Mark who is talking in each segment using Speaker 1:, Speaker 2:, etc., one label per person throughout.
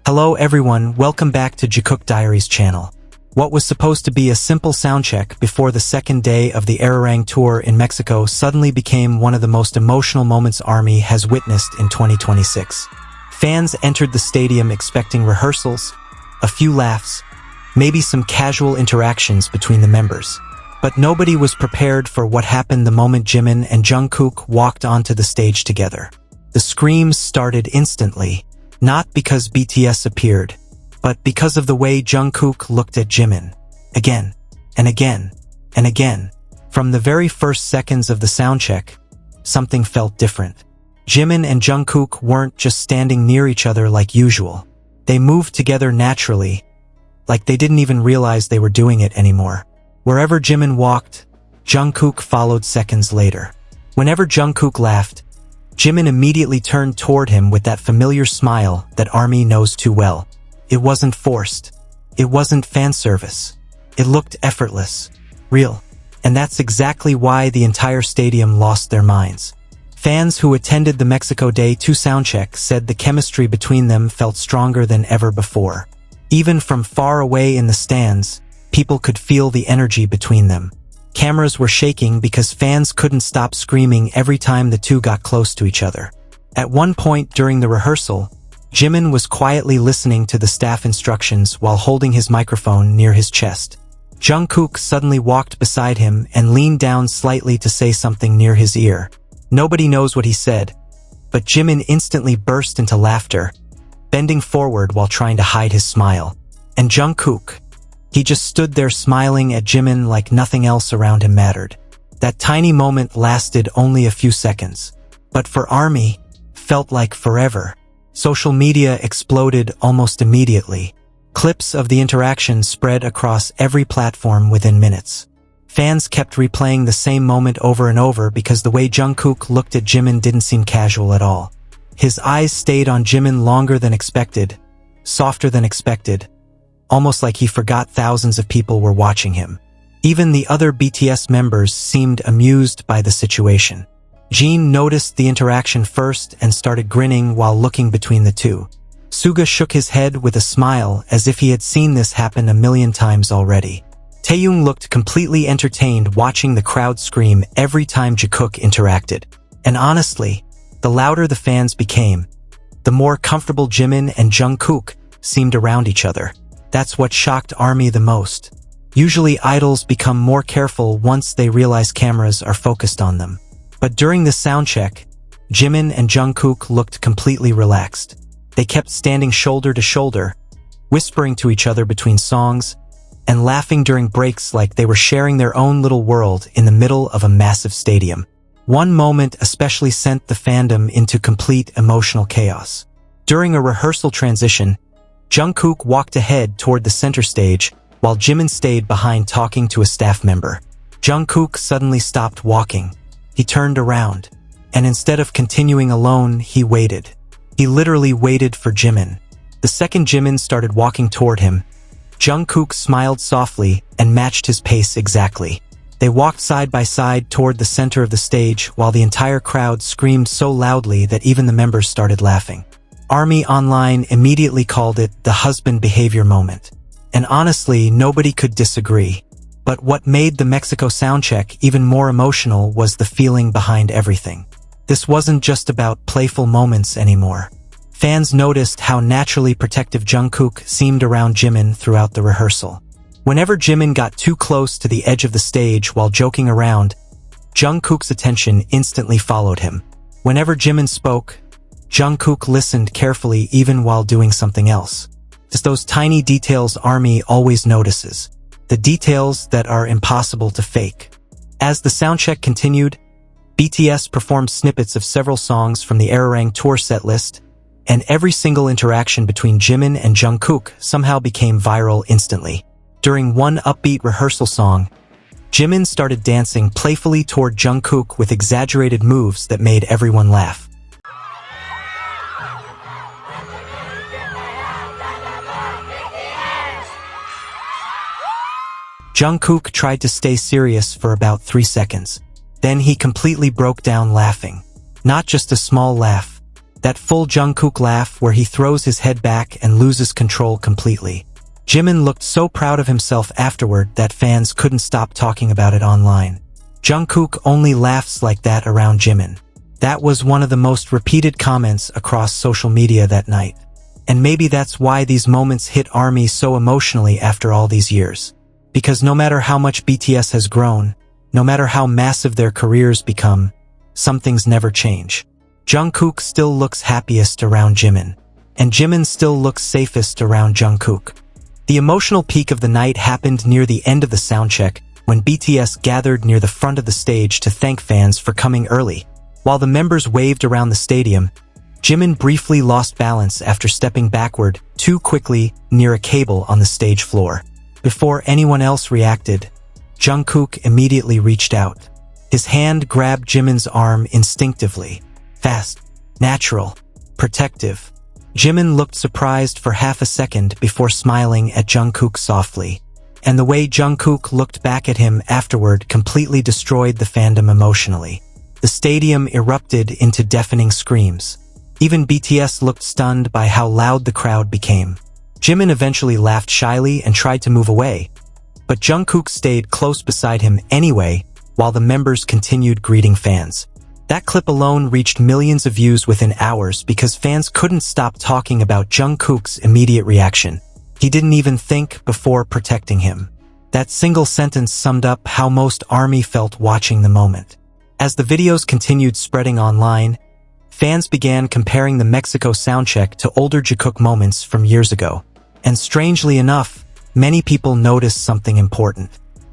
Speaker 1: Hello everyone, welcome back to Jikook Diaries channel. What was supposed to be a simple soundcheck before the second day of the Arirang Tour in Mexico suddenly became one of the most emotional moments ARMY has witnessed in 2026. Fans entered the stadium expecting rehearsals, a few laughs, maybe some casual interactions between the members. But nobody was prepared for what happened the moment Jimin and Jungkook walked onto the stage together. The screams started instantly. Not because BTS appeared, but because of the way Jungkook looked at Jimin. Again, and again, and again. From the very first seconds of the soundcheck, something felt different. Jimin and Jungkook weren't just standing near each other like usual. They moved together naturally, like they didn't even realize they were doing it anymore. Wherever Jimin walked, Jungkook followed seconds later. Whenever Jungkook laughed, Jimin immediately turned toward him with that familiar smile that ARMY knows too well. It wasn't forced. It wasn't fan service. It looked effortless, real. And that's exactly why the entire stadium lost their minds. Fans who attended the Mexico Day 2 soundcheck said the chemistry between them felt stronger than ever before. Even from far away in the stands, people could feel the energy between them. Cameras were shaking because fans couldn't stop screaming every time the two got close to each other. At one point during the rehearsal, Jimin was quietly listening to the staff instructions while holding his microphone near his chest. Jungkook suddenly walked beside him and leaned down slightly to say something near his ear. Nobody knows what he said, but Jimin instantly burst into laughter, bending forward while trying to hide his smile. And Jungkook, he just stood there smiling at Jimin like nothing else around him mattered. That tiny moment lasted only a few seconds, but for ARMY, felt like forever. Social media exploded almost immediately. Clips of the interaction spread across every platform within minutes. Fans kept replaying the same moment over and over because the way Jungkook looked at Jimin didn't seem casual at all. His eyes stayed on Jimin longer than expected, softer than expected, almost like he forgot thousands of people were watching him. Even the other BTS members seemed amused by the situation. Jin noticed the interaction first and started grinning while looking between the two. Suga shook his head with a smile as if he had seen this happen a million times already. Taeyong looked completely entertained watching the crowd scream every time Jikook interacted. And honestly, the louder the fans became, the more comfortable Jimin and Jungkook seemed around each other. That's what shocked ARMY the most. Usually idols become more careful once they realize cameras are focused on them. But during the soundcheck, Jimin and Jungkook looked completely relaxed. They kept standing shoulder to shoulder, whispering to each other between songs, and laughing during breaks like they were sharing their own little world in the middle of a massive stadium. One moment especially sent the fandom into complete emotional chaos. During a rehearsal transition, Jungkook walked ahead toward the center stage while Jimin stayed behind talking to a staff member. Jungkook suddenly stopped walking. He turned around, and instead of continuing alone, he waited. He literally waited for Jimin. The second Jimin started walking toward him, Jungkook smiled softly and matched his pace exactly. They walked side by side toward the center of the stage while the entire crowd screamed so loudly that even the members started laughing. ARMY Online immediately called it the husband behavior moment. And honestly, nobody could disagree. But what made the Mexico Soundcheck even more emotional was the feeling behind everything. This wasn't just about playful moments anymore. Fans noticed how naturally protective Jungkook seemed around Jimin throughout the rehearsal. Whenever Jimin got too close to the edge of the stage while joking around, Jungkook's attention instantly followed him. Whenever Jimin spoke, Jungkook listened carefully even while doing something else. It's those tiny details ARMY always notices. The details that are impossible to fake. As the soundcheck continued, BTS performed snippets of several songs from the Arirang Tour setlist, and every single interaction between Jimin and Jungkook somehow became viral instantly. During one upbeat rehearsal song, Jimin started dancing playfully toward Jungkook with exaggerated moves that made everyone laugh. Jungkook tried to stay serious for about 3 seconds. Then he completely broke down laughing. Not just a small laugh. That full Jungkook laugh where he throws his head back and loses control completely. Jimin looked so proud of himself afterward that fans couldn't stop talking about it online. Jungkook only laughs like that around Jimin. That was one of the most repeated comments across social media that night. And maybe that's why these moments hit ARMY so emotionally after all these years. Because no matter how much BTS has grown, no matter how massive their careers become, some things never change. Jungkook still looks happiest around Jimin. And Jimin still looks safest around Jungkook. The emotional peak of the night happened near the end of the soundcheck, when BTS gathered near the front of the stage to thank fans for coming early. While the members waved around the stadium, Jimin briefly lost balance after stepping backward too quickly near a cable on the stage floor. Before anyone else reacted, Jungkook immediately reached out. His hand grabbed Jimin's arm instinctively. Fast, natural, protective. Jimin looked surprised for half a second before smiling at Jungkook softly. And the way Jungkook looked back at him afterward completely destroyed the fandom emotionally. The stadium erupted into deafening screams. Even BTS looked stunned by how loud the crowd became. Jimin eventually laughed shyly and tried to move away. But Jungkook stayed close beside him anyway, while the members continued greeting fans. That clip alone reached millions of views within hours because fans couldn't stop talking about Jungkook's immediate reaction. He didn't even think before protecting him. That single sentence summed up how most ARMY felt watching the moment. As the videos continued spreading online, fans began comparing the Mexico Soundcheck to older Jikook moments from years ago. And strangely enough, many people noticed something important.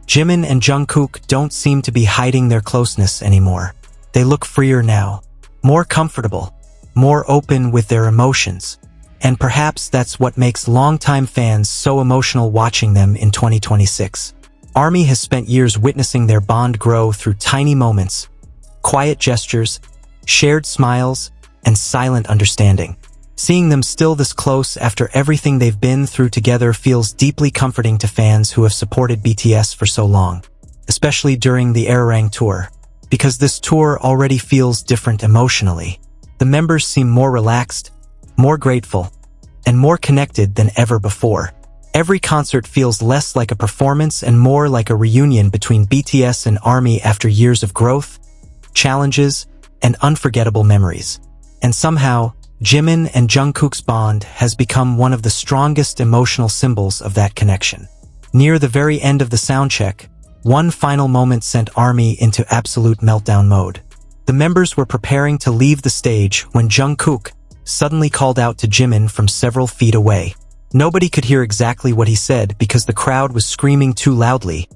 Speaker 1: Jimin and Jungkook don't seem to be hiding their closeness anymore. They look freer now, more comfortable, more open with their emotions. And perhaps that's what makes longtime fans so emotional watching them in 2026. ARMY has spent years witnessing their bond grow through tiny moments, quiet gestures, shared smiles, and silent understanding. Seeing them still this close after everything they've been through together feels deeply comforting to fans who have supported BTS for so long, especially during the Arirang Tour. Because this tour already feels different emotionally. The members seem more relaxed, more grateful, and more connected than ever before. Every concert feels less like a performance and more like a reunion between BTS and ARMY after years of growth, challenges, and unforgettable memories. And somehow, Jimin and Jungkook's bond has become one of the strongest emotional symbols of that connection. Near the very end of the soundcheck, one final moment sent ARMY into absolute meltdown mode. The members were preparing to leave the stage when Jungkook suddenly called out to Jimin from several feet away. Nobody could hear exactly what he said because the crowd was screaming too loudly,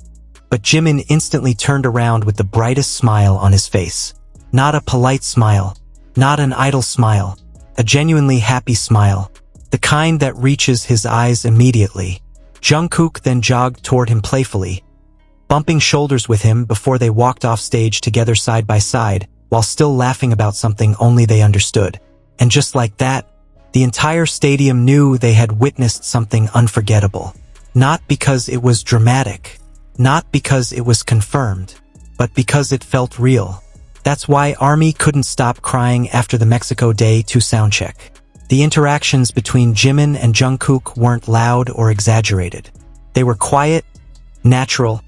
Speaker 1: but Jimin instantly turned around with the brightest smile on his face. Not a polite smile, not an idle smile, a genuinely happy smile, the kind that reaches his eyes immediately. Jungkook then jogged toward him playfully, bumping shoulders with him before they walked off stage together side by side, while still laughing about something only they understood. And just like that, the entire stadium knew they had witnessed something unforgettable. Not because it was dramatic, not because it was confirmed, but because it felt real. That's why ARMY couldn't stop crying after the Mexico Day 2 soundcheck. The interactions between Jimin and Jungkook weren't loud or exaggerated. They were quiet, natural,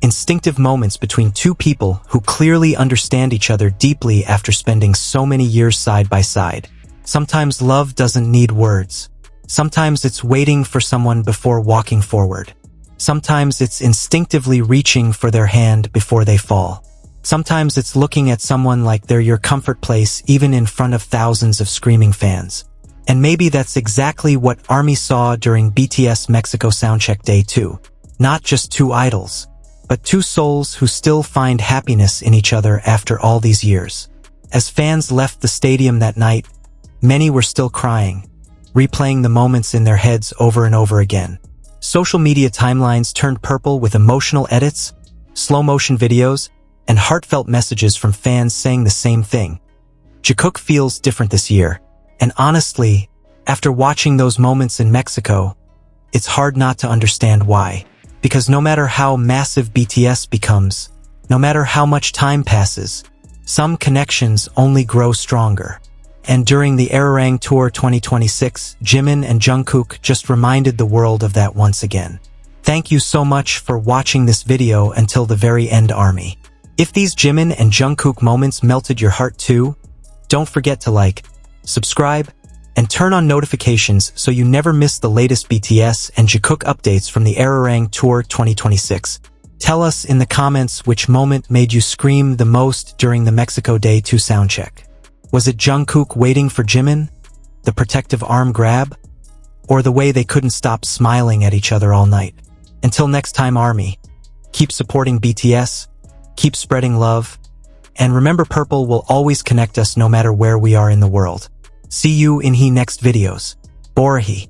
Speaker 1: instinctive moments between two people who clearly understand each other deeply after spending so many years side by side. Sometimes love doesn't need words. Sometimes it's waiting for someone before walking forward. Sometimes it's instinctively reaching for their hand before they fall. Sometimes it's looking at someone like they're your comfort place even in front of thousands of screaming fans. And maybe that's exactly what ARMY saw during BTS Mexico Soundcheck Day 2. Not just two idols, but two souls who still find happiness in each other after all these years. As fans left the stadium that night, many were still crying, replaying the moments in their heads over and over again. Social media timelines turned purple with emotional edits, slow-motion videos, and heartfelt messages from fans saying the same thing. Jikook feels different this year, and honestly, after watching those moments in Mexico, it's hard not to understand why. Because no matter how massive BTS becomes, no matter how much time passes, some connections only grow stronger. And during the Arirang Tour 2026, Jimin and Jungkook just reminded the world of that once again. Thank you so much for watching this video until the very end, ARMY. If these Jimin and Jungkook moments melted your heart too, don't forget to like, subscribe, and turn on notifications so you never miss the latest BTS and Jikook updates from the Arirang Tour 2026. Tell us in the comments which moment made you scream the most during the Mexico Day 2 soundcheck. Was it Jungkook waiting for Jimin? The protective arm grab? Or the way they couldn't stop smiling at each other all night? Until next time, ARMY, keep supporting BTS, keep spreading love, and remember purple will always connect us no matter where we are in the world. See you in the next videos. Borhi.